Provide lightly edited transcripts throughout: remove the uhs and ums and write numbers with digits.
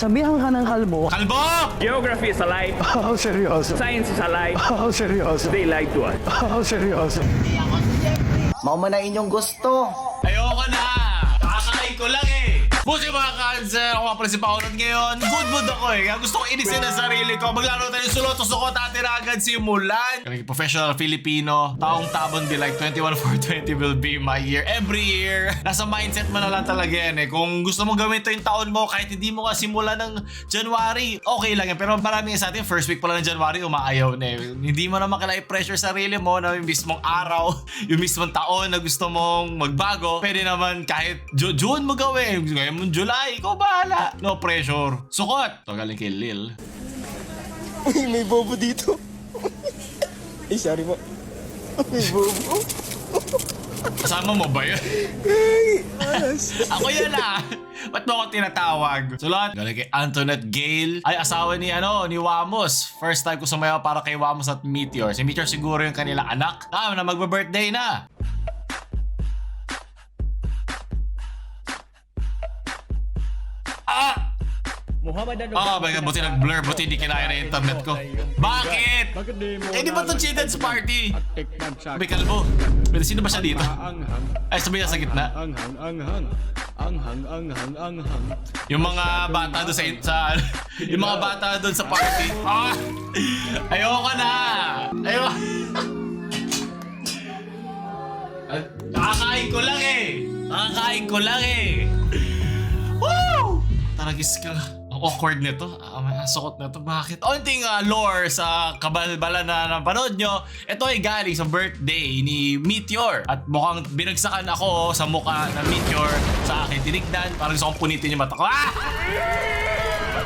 Sabihan ka ng kalbo. Kalbo! Geography is a lie. Oh, seryoso. Science is a lie. Oh, seryoso. They lied to us. Oh, seryoso. Mauma na inyong gusto. Ayoko na! Kakakain ko lang eh! Buti mga cancer, ako nga pala si Paulot ngayon. Good mood ako eh. Kaya gusto ko inisin ang sarili ko. Maglaro tayo ng sulot o sukot atin agad simulan. Kaya professional Filipino, taong tabon be like 21/4/20 will be my year. Every year, nasa mindset mo na lang talaga yan eh. Kung gusto mong gawin ito yung taon mo, kahit hindi mo nga simula ng January, okay lang yan. Pero marami sa atin, first week pa lang ng January, umaayaw na eh. Hindi mo naman kailangan i-pressure sarili mo na yung mismong araw, yung mismong taon na gusto mong magbago. Pwede naman kahit June mo gawin. Gawin mo July, ikaw bahala. No pressure. Sukot! Ito galing kay Lil. Uy, may bobo dito. Ay, sorry po. May bobo. Kasama mo ba yun? Ako yan ah. Ba't mo ako tinatawag? Sulat. Galing kay Antoinette Gale. Ay, asawa ni Wamos. First time ko sumayaw para kay Wamos at Meteor. Si Meteor siguro yung kanilang anak. Na magbe-birthday na. My God, buti nag-blur, buti hindi kinaya na internet ko. Bakit? Eh, di ba ito children's party? May kalbo. Pero sino ba siya dito? Ay, sabi niya sa gitna. Yung mga bata doon sa yung mga bata doon sa party. Ah! Ayoko na! Ayoko. Nakakain ko lang eh! Nakakain ko lang eh! Woo! Taragis ka. Ang awkward nito. Sukot nito. Bakit? Onting lore sa kabalbala na napanood nyo. Ito ay galing sa birthday ni Meteor. At mukhang binagsakan ako sa mukha ng Meteor sa akin tinignan. Parang gusto kong punitin yung mata ko. Ah!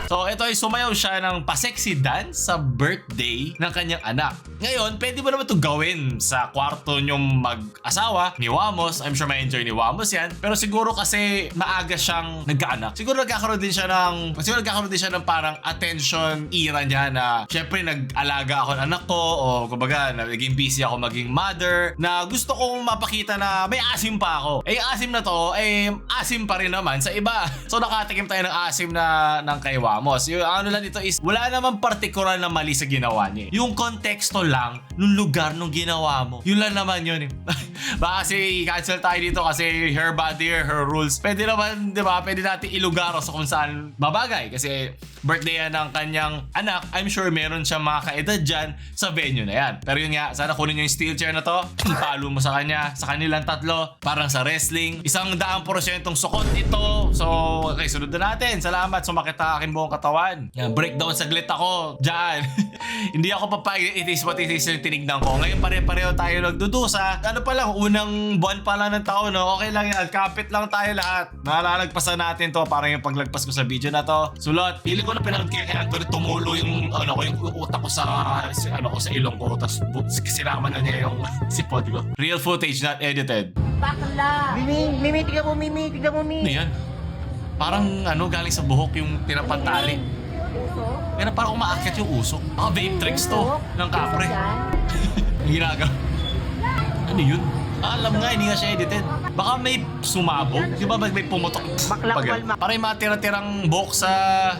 So, ito ay sumayaw siya ng pa-sexy dance sa birthday ng kanyang anak. Ngayon, pwede mo naman ito gawin sa kwarto nyong mag-asawa ni Wamos. I'm sure ma-enjoy ni Wamos yan. Pero siguro kasi maaga siyang nagkaanak. Siguro nagkakaroon din siya ng parang attention era niya na syempre nag-alaga ako ng anak ko o kumbaga naging busy ako maging mother na gusto kong mapakita na may asim pa ako. Eh, asim na to, asim pa rin naman sa iba. So, nakatikim tayo ng asim na ng kay Wamos. Yung ano lang dito is wala namang partikular na mali sa ginawa niya. Yung konteksto lang nung lugar nung ginawa mo. Yun lang naman yun eh. Baka kasi i-cancel tayo dito kasi her body, her rules. Pwede naman, di ba? Pwede natin ilugar sa kung saan babagay. Kasi birthday yan ng kanyang anak. I'm sure meron siya mga kaedad dyan sa venue na yan. Pero yun nga, sana kunin yung steel chair na to. Palo mo sa kanya, sa kanilang tatlo. Parang sa wrestling. 100% sukot ito. So, okay, sunod na natin. Salamat. Sumakit ang aking buong katawan. Yan, breakdown saglit ako. Diyan. Hindi ako papayag. It is what it is yung tinignan ko. Ngayon pare-pareho tayo nagdudusa. Ano pa lang, unang buwan pa lang ng taon, no? Okay lang yan. Kapit lang tayo lahat. Nalalagpasan natin to. Parang yung paglagpas ko sa video na to. Sulot. Pili ko na pinanood kaya Anthony tumulo yung yung utak ko sa sa ilong ko. Tapos sinama na niya yung sipod ko. Real footage, not edited. Bakla! Mimi, tignan mo, Mimi. Ano yan? Parang galing sa buhok yung tinapantali. Kaya parang umaakyat yung usok. Vape tricks to ng kapre. Ang ginagawa. Ano yun? Alam nga, hindi nga siya edited. Baka may sumabog. Di ba may pumutok? Parang yung mga tira-tirang buhok sa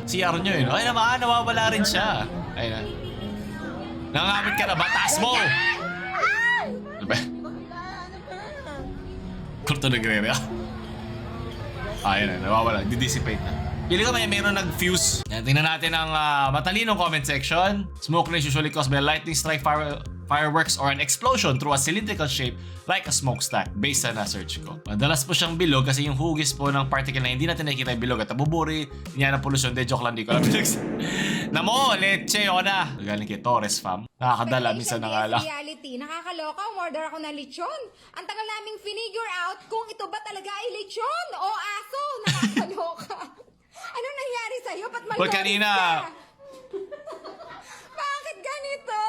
CR nyo yun. Ay naman, nawawala rin siya. Ayun na. Nangamit ka na ba? Taas mo! Ano ba? Kurto nagre-re ah. Ayun na, nawawala. Didissipate na. Pili ko mayroon nag-fuse. Yan, tingnan natin ang matalinong comment section. Smoke is usually caused by a lightning strike, fireworks, or an explosion through a cylindrical shape like a smokestack based sa na-search ko. Madalas po siyang bilog kasi yung hugis po ng particle na hindi natin nakikita yung bilog at nabuburi niya ng polusyon. De, joke lang, di ko lang. Namo, leche, yun na. Galing kay Torres fam. Nakakadala, minsan na nga lang. Reality, nakakaloka, umorder ako ng lechon. Ang tagal naming finigure out kung ito ba talaga ay lechon o aso. Nakakaloka. Ano nangyari sa'yo? Ba't Well, kanina, ka? Bakit ganito?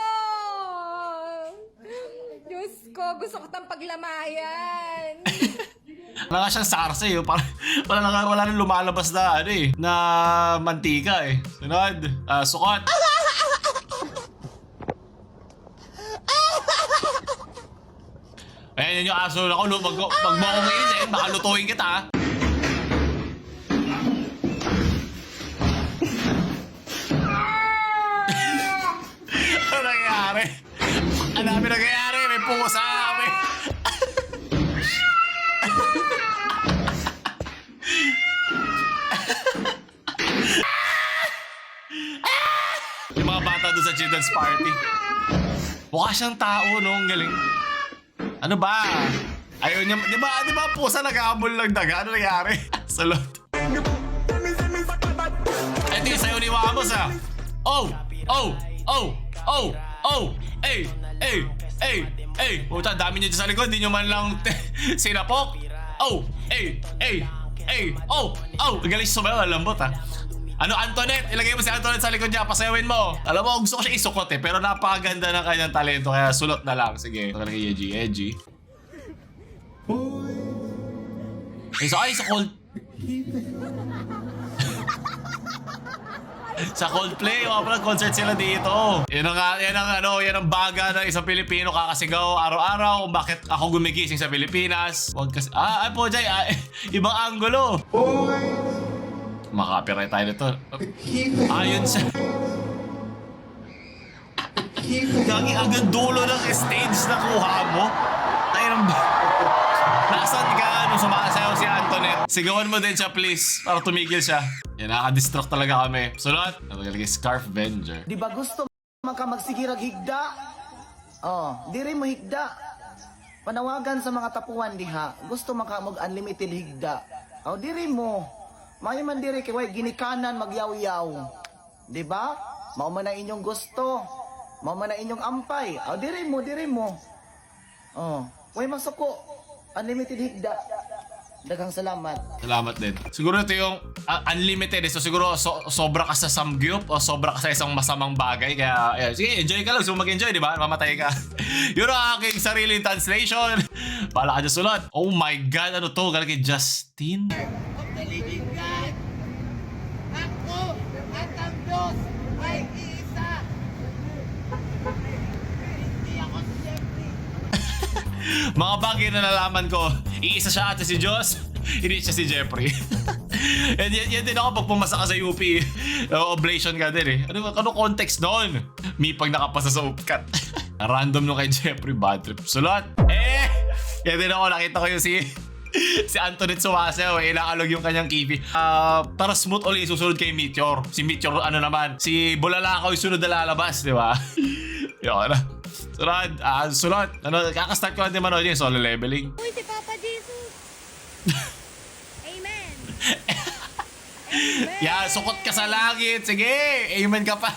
Diyos ko, gusto ko tang paglamayan. wala nga siyang sarsa eh. Wala nang lumalabas na na mantika eh. Sunod, sukot. Ayan yun yung aso ako. Pag mo akong inis baka lutuin kita. dami nangyayari. May pusa. May... Yung mga bata doon sa children's party. Mukha siyang tao, no? Ang galing. Ano ba? Ayaw niya... Di ba pusa nag-aabol lang daga? Ano nangyari? Salot. Ito yung sayo ni Wamos, ah. Oh! Oh! Oh! Oh! Oh! Ay! Ay! Ay! Ay! Puta, dami niyo dyan sa likod. Hindi nyo man lang sinapok. Oh! Ay! Ay! Ay! Oh! Oh! Ang galing sumayo. Lambot, ah. Ano, Antoinette? Ilagay mo si Antoinette sa likod niya. Pasayawin mo. Alam mo, gusto ko siya isukot eh. Pero napakaganda ng kanyang talento. Kaya sulot na lang. Sige. Ito ka kay Edgy. Ay, sa Cold... sa Coldplay. Parang concert sila dito. Yan ang baga ng isang Pilipino kakasigaw araw-araw kung bakit ako gumigising sa Pilipinas. Huwag kasi... Ay po, Jay. Ibang angulo. Makapiright tayo nito. Ayun siya. Gagi hanggang dulo ng stage na kuha mo. Tayo ng... Nasaan ka nung sumasayaw si Antoinette? Sigawan mo din siya please para tumigil siya. Yan, nakadistract talaga kami. Sunod, nagalagay Scarf Venger. Di ba gusto man ka magsigirag higda? Oh, diri mo higda. Panawagan sa mga tapuan diha. Gusto man ka mag-unlimited higda. Oh, diri mo. May man diri kay way ginikanan magyaw-yaw. Di ba? Mao man na inyong gusto. Mao man na inyong ampay. Oh, diri mo. Oh, way masuko. Unlimited higda. Daghang salamat. Salamat din. Siguro ito yung unlimited. So siguro sobra ka sa samgyup o sobra ka sa isang masamang bagay. Kaya yeah, sige, enjoy ka lang. Gusto mo mag-enjoy, di ba? Mamatay ka. Yun ang aking sariling translation. Pala ka dyan sulot. Oh my God, ano to? Galing kay Justin. Mga bagay na nalaman ko, iisa siya ate si Diyos, hindi siya si Jeffrey. yan din ako pag pumasa ka sa UP. Oblation ka din eh. Ano context doon? Me pag nakapasa sa UPCAT. Random no kay Jeffrey, bad trip. Sulot! Yan din ako, nakita ko yung si Antoinette sumasayaw eh, inaalog yung kanyang kipi. Para smooth ulit susunod kay Meteor. Si Meteor ano naman, si Bulalakaw yung sunod na lalabas, di ba? Yun na. Sunod. Kakastart ko lang din manood yung solo leveling. Uy, si Papa Jesus. Amen. Yeah, sukot ka sa langit. Sige, amen ka pa.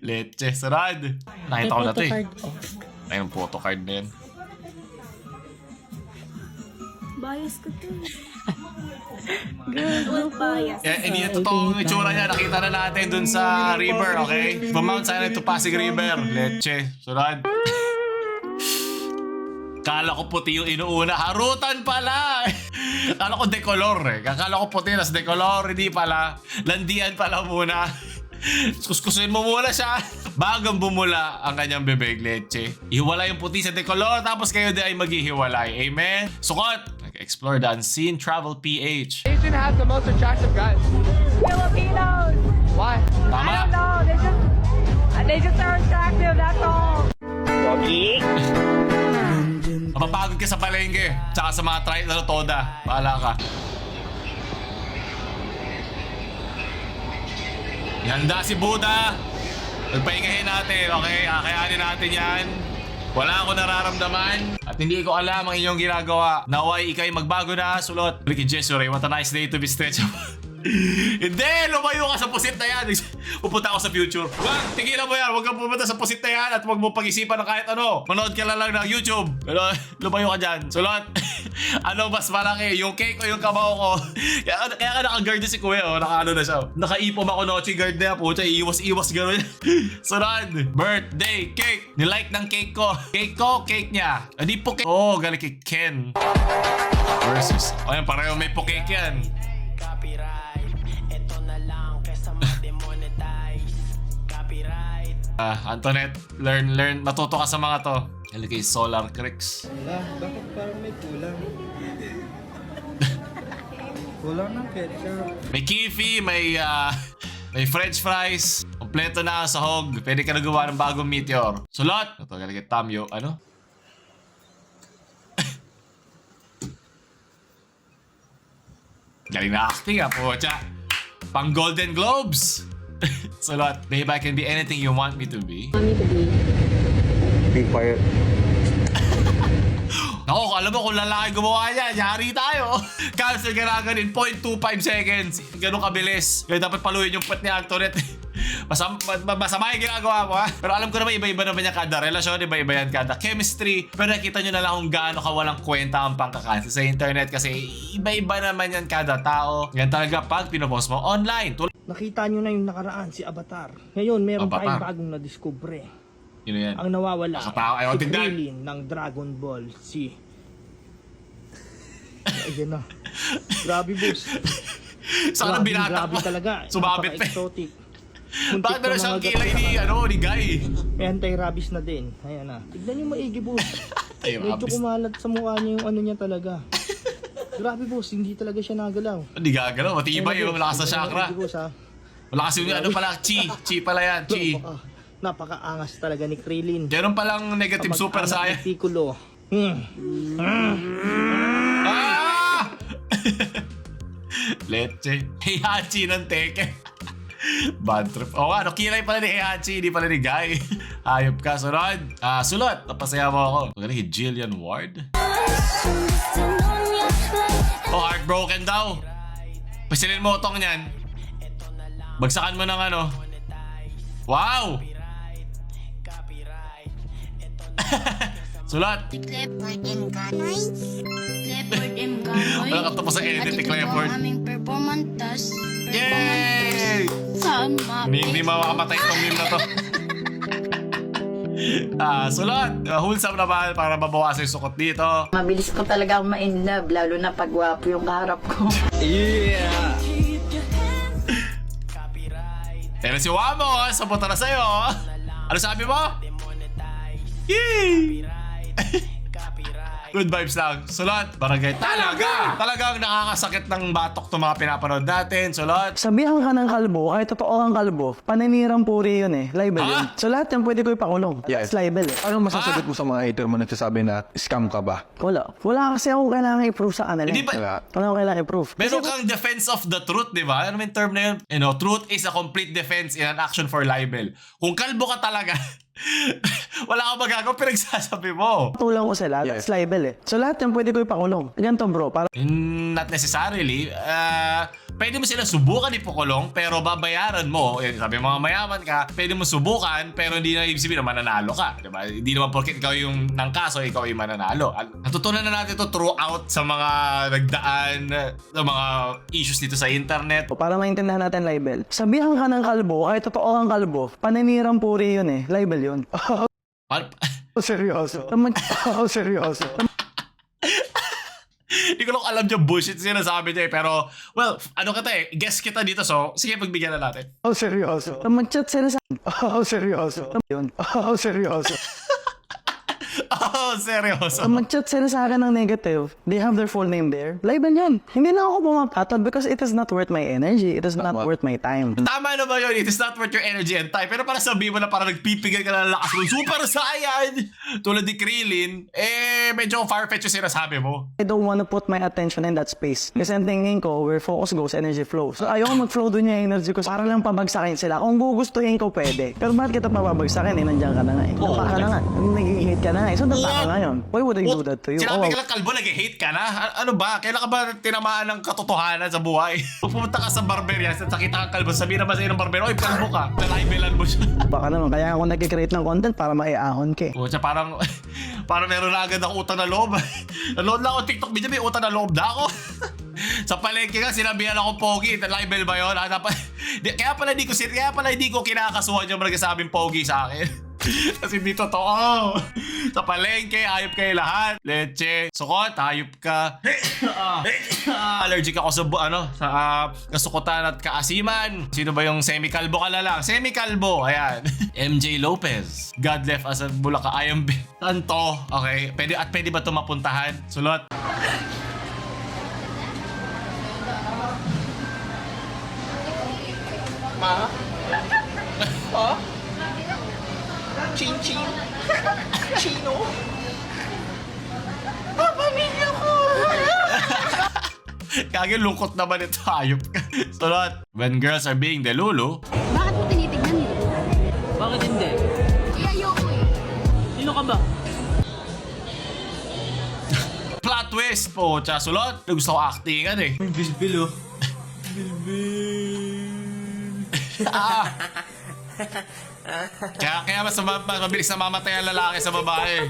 Leche, sunod. Nakita ko na ito eh. Ay, yung photocard na yan. Bias ko to. Girl, bias. Hindi na totoong itsura niya. Nakita na natin dun sa river, okay? From sana to Pasig River. Leche. Sunod. Kala ko puti yung inuuna. Harutan pala! Kala ko decolor eh. Kala ko puti, tas decolor. Hindi pala. Landian pala muna. Kuskusin mo muna siya. Bagang bumula ang kanyang bebeg, leche. Ihiwalay yung puti sa decolor, tapos kayo din ay maghihiwalay. Amen? Sukot! Explore the unseen travel PH. Asian has the most attractive guys. Filipinos! Why? I Tama. don't know. They just are attractive, that's all. Mapapagod ka sa palengke, tsaka sa mga toda. Bahala ka. Ihanda si Buddha. Nagpahingahin natin, okay? Kakayanin natin yan. Wala akong nararamdaman at hindi ko alam ang inyong ginagawa. Naway ikay magbago na, sulot. Ricky Jesuray, what a nice day to be stretchable. Hindi! Lumayo ka sa pusit na yan! Pupunta ako sa future. Wag! Tigilan mo yan! Huwag kang pupunta sa pusit na yan at huwag mo pag-isipan ng kahit ano. Manood ka lang ng YouTube. Pero lumayo ka dyan. Sulot! Ano mas malaki? Yung cake o yung kamao ko? Kaya ka naka-guard na si Kuya. Oh. Naka-ano na siya. Naka-ipom ako noche guard na yan. Pucha, iiwas-iwas gano'n. Sunod! Birthday cake! Nilike ng cake ko. Cake ko, cake niya. Hindi po cake. Oh, galing kay Ken. Versus. O yan, pareho may po cake yan. Antoinette, learn. Matuto ka sa mga to. Galing kay Solar Cricks. Bakit parang may kulang? Kulang ng ketchup. May Kifi, may may french fries, kompleto na ang sahog. Pwede ka na gumawa ng bagong meteor. Sulot! Ito, galing kay Tamyo. Ano? Galing na acting po, tsa. Pang Golden Globes! Sulot, babe, I can be anything you want me to be. Be quiet. Ako, alam mo kung lalaki gumawa niya, yari tayo. Cancel ka na agad in 0.25 seconds. Ganun kabilis. Kaya dapat paluin yung pet ni Antoinette. Masama yung ginagawa mo, ha? Pero alam ko naman, iba-iba naman niya kada relasyon, iba-iba yan kada chemistry. Pero nakita nyo na lang kung gaano ka walang kwenta ang pangkakancel sa internet kasi iba-iba naman yan kada tao. Yan talaga pag pinopost mo online. Nakita nyo na yung nakaraan, si Avatar. Ngayon, meron Avatar. tayong bagong nadiskubre. Yun yan. Ang nawawala, Nakatao, ayaw si tignan. Krillin ng Dragon Ball Z. Ayan na. Grabe, boss. Sana binatak Grabe pa. talaga. Sumabit pa. Napaka-exotic. Bakit meron siyang kilay ni, ni Guy? May anti-rabies na din. Ayan na. Tignan nyo maigi, boss. Ay, Medyo rabies. kumalat sa mukha niya yung ano niya talaga. Grabe, boss. Hindi talaga siya nagalaw. Hindi gagalaw. Matibay yung malakas na chakra. Maigi, boss, ha? Malakas yung ano pala, chi. Chi pala yan, chi. Napaka-angas talaga ni Krillin. Ganun palang negative super saiyan. Piccolo. Ah! Leche. Heihachi ng Tekken. Bad trip. O ano, kilay pala ni Heihachi, hindi pala ni Guy. Hayop ka, sunod. Sulot, napasaya mo ako. Magaling si Jillian Ward. Oh, heartbroken daw. Pasilin mo utong niyan. Bagsakan mo ng ano. Wow! Sulat! Clifford M. Ganoy. Clifford M. Ganoy. Wala ka tapos sa edit ni Clifford. Ang aming performance. Yay! Sama. Hindi makamatay itong meme na to. Sulat! Wholesome naman para mabawasan yung sukot dito. Mabilis ko talaga akong ma-inlove, lalo na pag gwapo yung kaharap ko. Pero si Wamo, sabuta na sa'yo. Ano sabi mo? Yay! Good vibes lang. Sulat, barangay. Talagang nakakasakit ng batok itong mga pinapanood natin. Sulat. Sabihan ka ng kalbo, kahit totoo kang kalbo, paninirang puri yun eh. Libel yun. So lahat yan pwede ko ipakulong. Yeah. It's libel eh. Anong masasagot mo sa mga hater mo nagsasabi na scam ka ba? Wala. Wala kasi ako kailangan i-prove sa kanila. Hindi ba? Wala. Wala ako kailangan i-prove. Meron kang defense of the truth, di ba? Ano yung term na yun? You know, truth is a complete defense in an action for libel. Kung kalbo ka talaga, wala kang magagawa, pinagsasabi mo. Tulang ko sila, Yeah. it's libel eh. So lahat yan pwede ko ipakulong. Ganito bro, para Not necessarily. Pwede mo sila subukan ipakulong, pero babayaran mo. Sabi mga mayaman ka, pwede mo subukan, pero hindi na ibig sabihin na mananalo ka. Diba? Hindi naman porket ikaw yung ng kaso, ikaw yung mananalo. Natutunan na natin ito throughout sa mga nagdaan, sa mga issues dito sa internet. para maintindihan natin libel. Sabihan ka ng kalbo, kahit totoo kang kalbo, paninirang puri yun eh. Libel yun. Seryoso. Seryoso. Hindi ko lang alam yung bullshit sinasabi niya eh. Pero, well, ano kita eh, guess kita dito. So, sige, pagbigyan na natin. Seryoso. Mag-chat sila sa... seryoso. Yun. Seryoso. Oh, seryoso. Mag-chat sila sa akin ng negative. They have their full name there. Libel yan. Hindi na ako pumapatol because it is not worth my energy. It is not worth my time. Tama naman yun. It is not worth your energy and time. Pero para sabihin mo na parang nagpipigil ka na ng lakas ng super saiyan tulad ni Krillin, medyo far-fetched yung sinasabi mo. I don't want to put my attention in that space. Kasi ang tingin ko, where focus goes, energy flows. So ayoko mag-flow dun yung energy ko para lang pabagsakin sila. Kung gugustuhin ko, pwede. Pero bakit kita mababagsakin? Nandiyan ka na nga eh. Oo. Dapa ka na nga. Nag-hate ka na nga eh. So dapa ka ngayon. Why would I do that to you? Sinabi ka lang kalbo, nag-hate ka na? Ano ba? Kailan ka ba tinamaan ng katotohanan sa buhay? Pag pumunta ka sa barberya, nakita kang kalbo, sabihin naman sa'yo ng barbero, oy, kalbo ka. Nalibelan mo siya. Baka naman. Kaya ako nag-create ng content para maiahon ka eh. O, siya parang meron na agad ako utang na loob. Nalood lang ako TikTok video, may utang na loob na ako. Sa palengke nga, sinabihan ako pogi. Libel ba yun? Kaya pala hindi ko kinakasuhan yung nagsasabing pogi sa akin. Kasi hindi totoo. Sa palengke, hayop kayo lahat. Leche, sukot, hayop ka. Allergic ako sa kasukutan at kaasiman. Sino ba yung semi-kalbo ka na lang? Semi-kalbo, ayan. MJ Lopez. God left us at Bulacan. I am Tanto. Okay, pwede ba ito mapuntahan? Sulot. Ma? Ha? Chin-chin. Chino. Pamilya ko. Kagi lungkot naman ito, hayop ka. Sunod. When girls are being delulu, Bakit mo tinitignan yun? Bakit hindi? Eh, ayoko eh. Sino ka ba? plot twist po, tsaka sulot. Gusto ko actingan eh. Bilbil oh. Kaya mas mabilis na mamatay ang lalaki sa babae.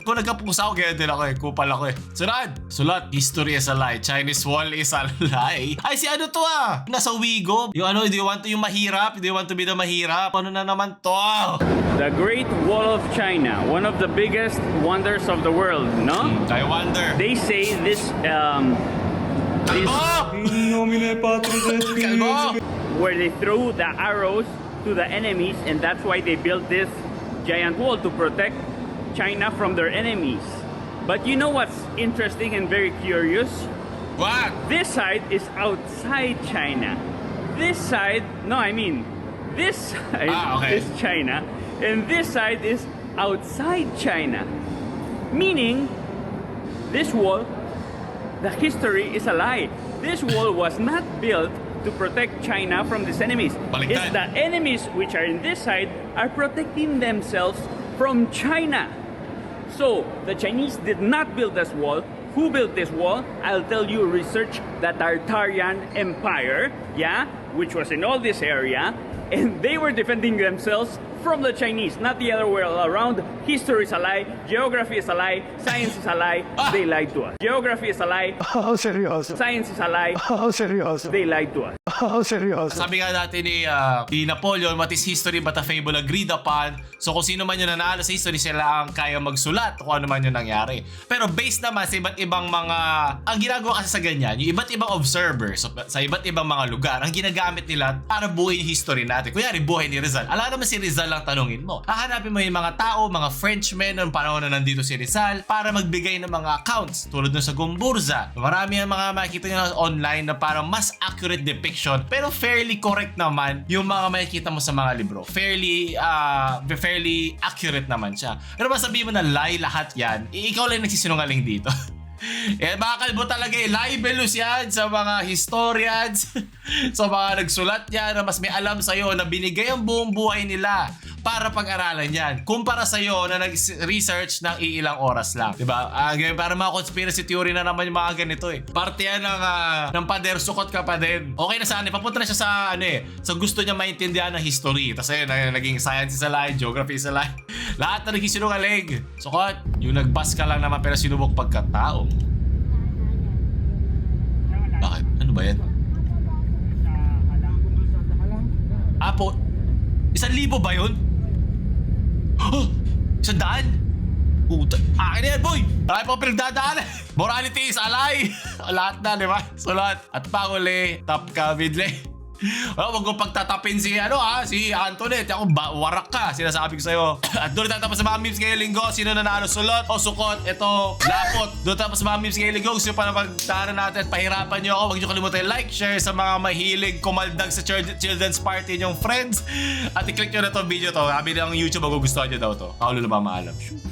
Kung nagkapusa ako, ganyan din ako eh. Kupal ako eh. Sulat. History is a lie. Chinese wall is a lie. Ay, si ano to ah? Nasa Wigo. Yung ano, do you want to yung mahirap? Do you want to be the mahirap? Ano na naman to? The Great Wall of China, one of the biggest wonders of the world, no? I wonder. They say this Kalbo! where they throw the arrows to the enemies, and that's why they built this giant wall to protect China from their enemies. But you know what's interesting and very curious? What? This side is outside China. This side, this side okay. is China, and this side is outside China. Meaning, this wall, the history is a lie. This wall was not built to protect China from these enemies. Baliktad. It's the enemies which are in this side are protecting themselves from China. So, the Chinese did not build this wall. Who built this wall? I'll tell you, research the Tartarian Empire, which was in all this area, and they were defending themselves from the Chinese, not the other way around. History is a lie, geography is a lie, science is a lie, they lied to us. Geography is a lie, Oh, seryoso. science is a lie, Oh, seryoso. they lied to us. Oh, seryoso. Sabi nga natin ni Napoleon, what is history but a fable agreed upon. So kung sino man yung nanalo sa history, sila ang kaya magsulat kung ano man yung nangyari. Pero based naman sa iba't ibang mga, ang ginagawa kasi sa ganyan, yung iba't ibang observers sa iba't ibang mga lugar, ang ginagamit nila para buuin yung history natin. Kunyari, buhay ni Rizal. Alam naman si Rizal lang tanungin mo. Hahanapin mo yung mga tao, mga Frenchmen noong panahon na nandito si Rizal para magbigay ng mga accounts tulad nun sa Gumburza. Marami ang mga makikita nyo online na parang mas accurate depiction pero fairly correct naman yung mga makikita mo sa mga libro. Fairly accurate naman siya. Pero masabihin mo na lie lahat yan, ikaw lang nagsisinungaling dito. Mga kalbo talaga libelous yan sa mga historians, sa mga nagsulat yan na mas may alam sa'yo na binigay ang buong buhay nila para pag-aralan yan kumpara sa'yo na nag-research ng iilang oras lang, diba? Para mga conspiracy theory na naman yung mga ganito eh. Parte yan ng pader, sukot ka pa din. Okay na sana, papunta na siya sa sa gusto niya maintindihan ng history. Tapos ayun, naging science is a lie, geography is a lie. Lahat na naging sinungaling. Sukot, yung nagbas ka lang naman pero sinubok pagkatao. Bakit? Ano ba yan? Apo, 1,000 ba yun? Oh, 100? Puta, akin na yan, boy! Marami pa pinagdadaanan. Morality is a lie. Lahat na, di ba? Sulat. At panguli, top ka, bidle. Wag kong pagtatapin si Antoinette. Ako, warak ka, sinasabi ko sa'yo. At doon tatapos sa mga memes ngayong linggo. Sino nanalo, sulot o sukot? Ito, lapot. Doon tapos sa mga memes ngayong linggo. Gusto pa na magtahanan natin at pahirapan nyo ako. Huwag nyo kalimutan like, share sa mga mahilig kumaldag sa children's party nyong friends. At i-click nyo na to video to. Sabi ng YouTube, magugustuhan nyo daw to. Ako lalo ba maalam.